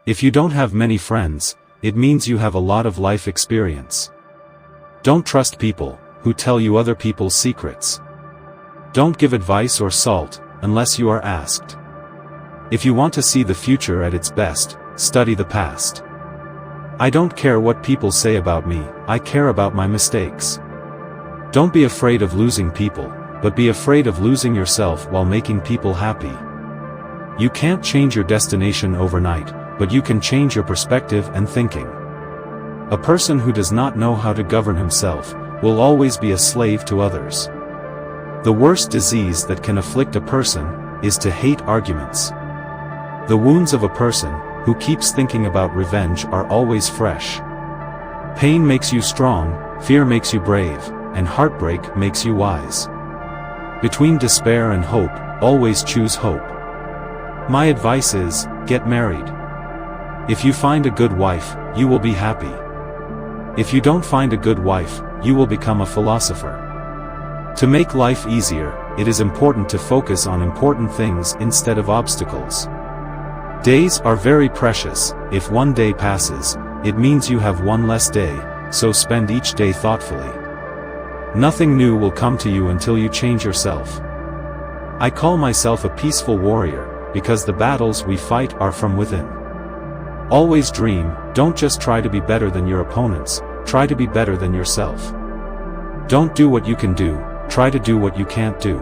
If you don't have many friends, it means you have a lot of life experience. Don't trust people who tell you other people's secrets. Don't give advice or salt unless you are asked. If you want to see the future at its best, study the past. I don't care what people say about me, I care about my mistakes. Don't be afraid of losing people, but be afraid of losing yourself while making people happy. You can't change your destination overnight, but you can change your perspective and thinking. A person who does not know how to govern himself will always be a slave to others. The worst disease that can afflict a person is to hate arguments. The wounds of a person who keeps thinking about revenge are always fresh. Pain makes you strong, fear makes you brave, and heartbreak makes you wise. Between despair and hope, always choose hope. My advice is, get married. If you find a good wife, you will be happy. If you don't find a good wife, you will become a philosopher. To make life easier, it is important to focus on important things instead of obstacles. Days are very precious. If one day passes, it means you have one less day, so spend each day thoughtfully. Nothing new will come to you until you change yourself. I call myself a peaceful warrior, because the battles we fight are from within. Always dream, don't just try to be better than your opponents, try to be better than yourself. Don't do what you can do, try to do what you can't do.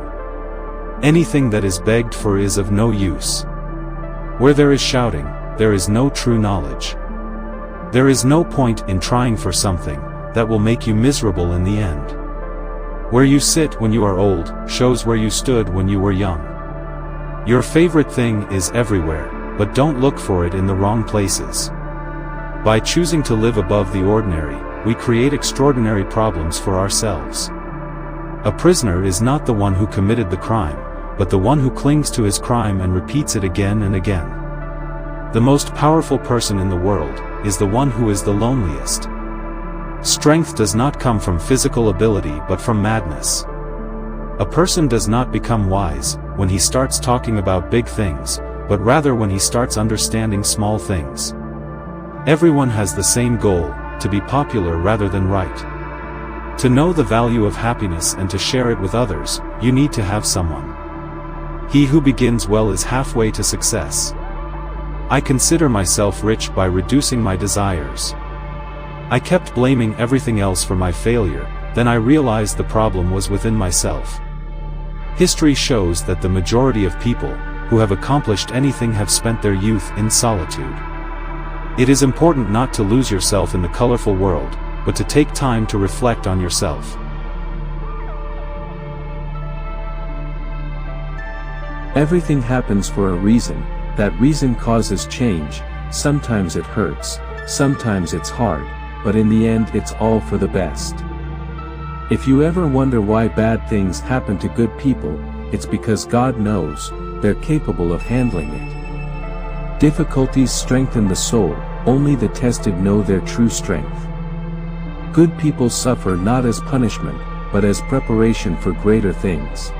Anything that is begged for is of no use. Where there is shouting, there is no true knowledge. There is no point in trying for something that will make you miserable in the end. Where you sit when you are old shows where you stood when you were young. Your favorite thing is everywhere, but don't look for it in the wrong places. By choosing to live above the ordinary, we create extraordinary problems for ourselves. A prisoner is not the one who committed the crime, but the one who clings to his crime and repeats it again and again. The most powerful person in the world is the one who is the loneliest. Strength does not come from physical ability but from madness. A person does not become wise when he starts talking about big things, but rather when he starts understanding small things. Everyone has the same goal, to be popular rather than right. To know the value of happiness and to share it with others, you need to have someone. He who begins well is halfway to success. I consider myself rich by reducing my desires. I kept blaming everything else for my failure, then I realized the problem was within myself. History shows that the majority of people who have accomplished anything have spent their youth in solitude. It is important not to lose yourself in the colorful world, but to take time to reflect on yourself. Everything happens for a reason. That reason causes change. Sometimes it hurts, sometimes it's hard, but in the end it's all for the best. If you ever wonder why bad things happen to good people, it's because God knows they're capable of handling it. Difficulties strengthen the soul, only the tested know their true strength. Good people suffer not as punishment, but as preparation for greater things.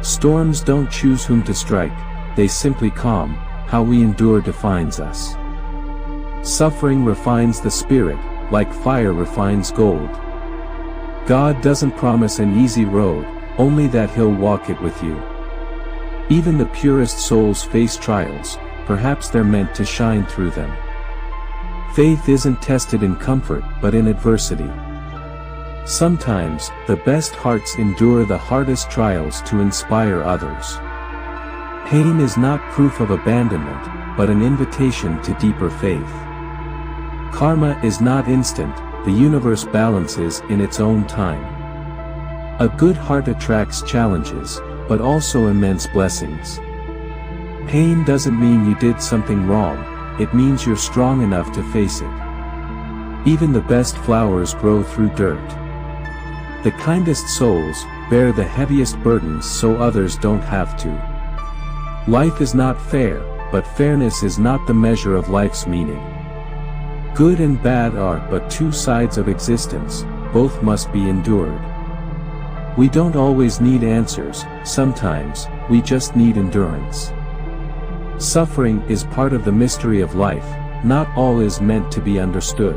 Storms don't choose whom to strike, they simply calm. How we endure defines us. Suffering refines the spirit, like fire refines gold. God doesn't promise an easy road, only that He'll walk it with you. Even the purest souls face trials, perhaps they're meant to shine through them. Faith isn't tested in comfort, but in adversity. Sometimes, the best hearts endure the hardest trials to inspire others. Pain is not proof of abandonment, but an invitation to deeper faith. Karma is not instant, the universe balances in its own time. A good heart attracts challenges, but also immense blessings. Pain doesn't mean you did something wrong, it means you're strong enough to face it. Even the best flowers grow through dirt. The kindest souls bear the heaviest burdens so others don't have to. Life is not fair, but fairness is not the measure of life's meaning. Good and bad are but two sides of existence, both must be endured. We don't always need answers, sometimes, we just need endurance. Suffering is part of the mystery of life, not all is meant to be understood.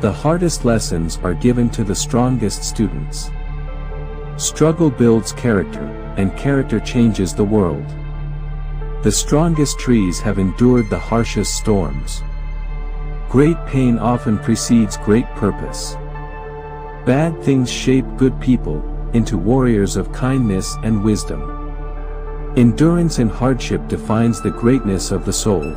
The hardest lessons are given to the strongest students. Struggle builds character, and character changes the world. The strongest trees have endured the harshest storms. Great pain often precedes great purpose. Bad things shape good people into warriors of kindness and wisdom. Endurance in hardship defines the greatness of the soul.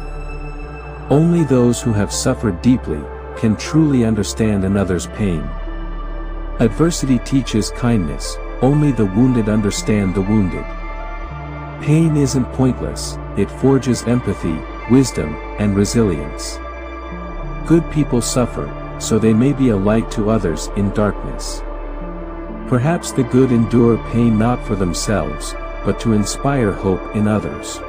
Only those who have suffered deeply can truly understand another's pain. Adversity teaches kindness, only the wounded understand the wounded. Pain isn't pointless, it forges empathy, wisdom, and resilience. Good people suffer, so they may be a light to others in darkness. Perhaps the good endure pain not for themselves, but to inspire hope in others.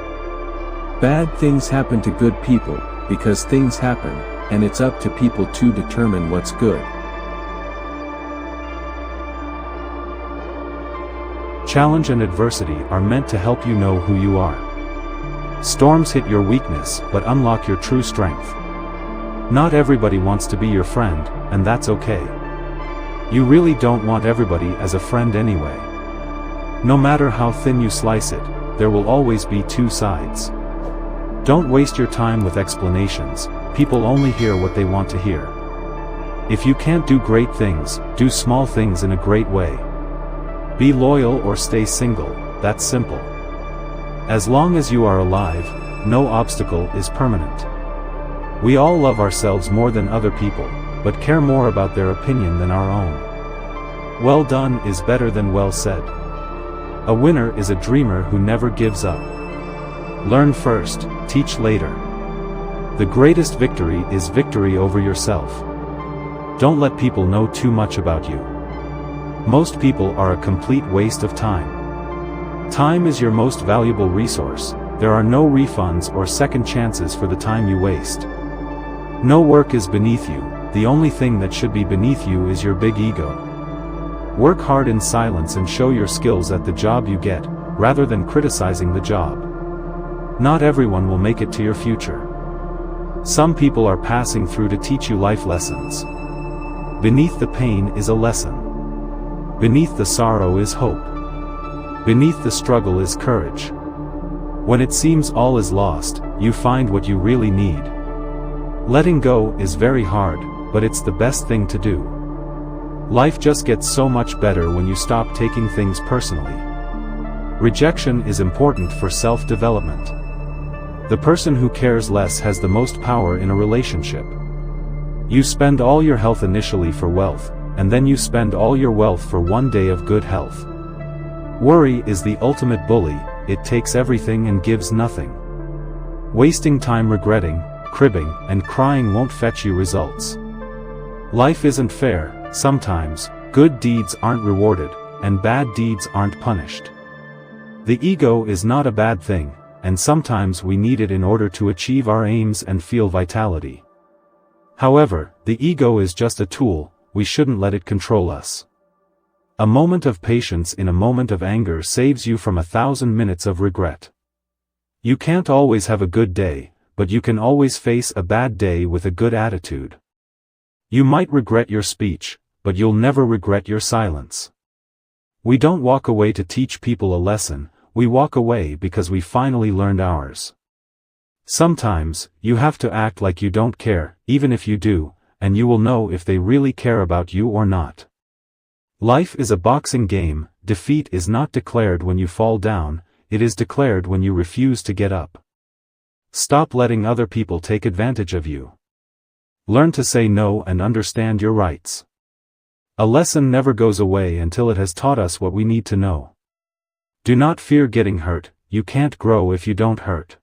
Bad things happen to good people, because things happen, and it's up to people to determine what's good. Challenge and adversity are meant to help you know who you are. Storms hit your weakness but unlock your true strength. Not everybody wants to be your friend, and that's okay. You really don't want everybody as a friend anyway. No matter how thin you slice it, there will always be two sides. Don't waste your time with explanations, people only hear what they want to hear. If you can't do great things, do small things in a great way. Be loyal or stay single, that's simple. As long as you are alive, no obstacle is permanent. We all love ourselves more than other people, but care more about their opinion than our own. Well done is better than well said. A winner is a dreamer who never gives up. Learn first, teach later. The greatest victory is victory over yourself. Don't let people know too much about you. Most people are a complete waste of time. Time is your most valuable resource. There are no refunds or second chances for the time you waste. No work is beneath you, the only thing that should be beneath you is your big ego. Work hard in silence and show your skills at the job you get, rather than criticizing the job. Not everyone will make it to your future. Some people are passing through to teach you life lessons. Beneath the pain is a lesson. Beneath the sorrow is hope. Beneath the struggle is courage. When it seems all is lost, you find what you really need. Letting go is very hard, but it's the best thing to do. Life just gets so much better when you stop taking things personally. Rejection is important for self-development. The person who cares less has the most power in a relationship. You spend all your health initially for wealth, and then you spend all your wealth for one day of good health. Worry is the ultimate bully, it takes everything and gives nothing. Wasting time regretting, cribbing, and crying won't fetch you results. Life isn't fair. Sometimes, good deeds aren't rewarded, and bad deeds aren't punished. The ego is not a bad thing, and sometimes we need it in order to achieve our aims and feel vitality. However, the ego is just a tool, we shouldn't let it control us. A moment of patience in a moment of anger saves you from 1,000 minutes of regret. You can't always have a good day, but you can always face a bad day with a good attitude. You might regret your speech, but you'll never regret your silence. We don't walk away to teach people a lesson, we walk away because we finally learned ours. Sometimes, you have to act like you don't care, even if you do, and you will know if they really care about you or not. Life is a boxing game, defeat is not declared when you fall down, it is declared when you refuse to get up. Stop letting other people take advantage of you. Learn to say no and understand your rights. A lesson never goes away until it has taught us what we need to know. Do not fear getting hurt, you can't grow if you don't hurt.